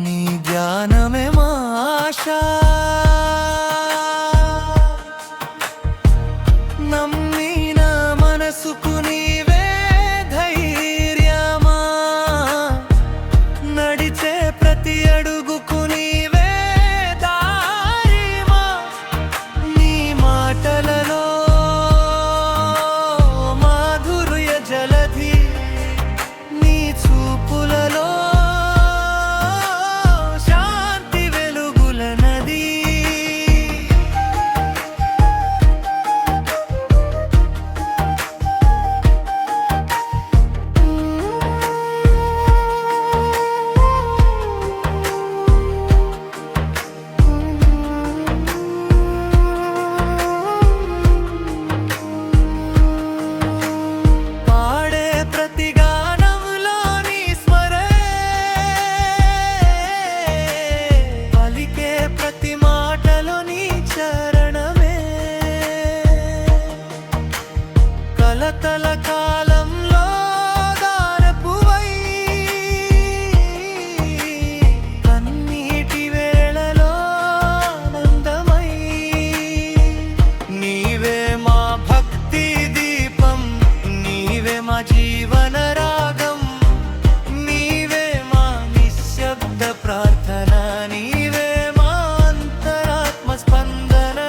నీ ధ్యానమే మా ఆశ నమ్మిన మనసుకు నీవే ధైర్యమా నడిచే ప్రతి అడుగుకు నీవే దారిమా నీ మాటలలో మాధుర్య జలధి నీ చూపులలో శాంతి వెలుగుల నది పాడే ప్రతి గానంలో నీ స్వరమే పలికే ప్రతి మాటలో నీ చరణమే కలతల కాలంలో దారపువై కన్నీటి వేళలో ఆనందమై నీవే మా భక్తి దీపం నీవే మా జీవన రాగం నీవే మా నిశ్శబ్ద ప్రార్థన నీవే మా అంతరాత్మ స్పందన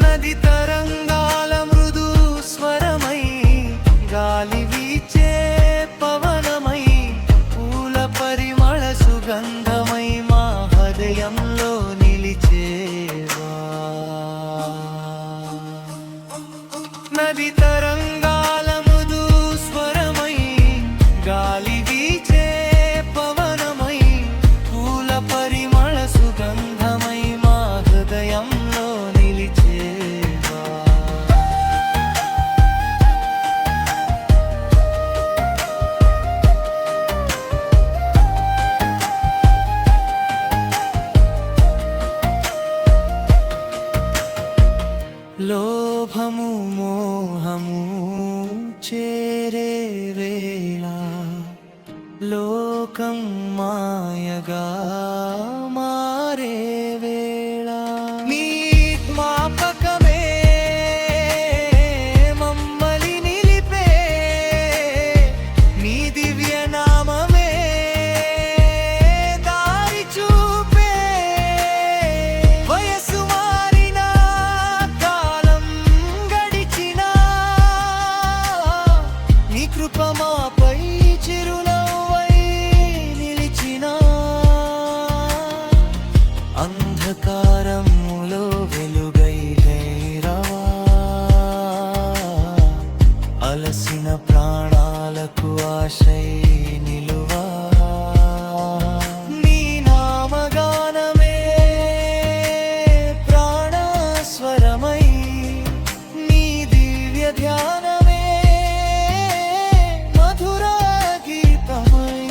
నది తరంగాల మృదు స్వరమై గాలి వీచే పవనమై పూల పరిమళ సుగంధమై మా హృదయంలో నిలిచేవా నది తరంగాల మృదు స్వరమై గాలి వీచే పవనమై పూల పరిమళ సుగంధమై మా హృదయంలో నిలిచేవా లోభము మోహము చేరే వేళ లోకం మాయగా మారే వేళ నీ జ్ఞాపకమే మమ్మల్ని నిలిపే నీ దివ్య నామమే దారి చూపే వయసు మారిన కాలం గడిచినా నీ కృప మాపై చిరునవ్వై నిలిచినా అంధకారములో వెలుగై చేరవా అలసిన ప్రాణాలకు ఆశై నిలువా నీ నామగానమే ప్రాణస్వరమై నీ దివ్య ధ్యానమే మధుర గీతమై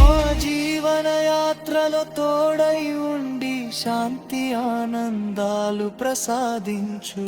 మా జీవన యాత్రలో తోడై ఉండి శాంతి ఆనందాలు ప్రసాదించు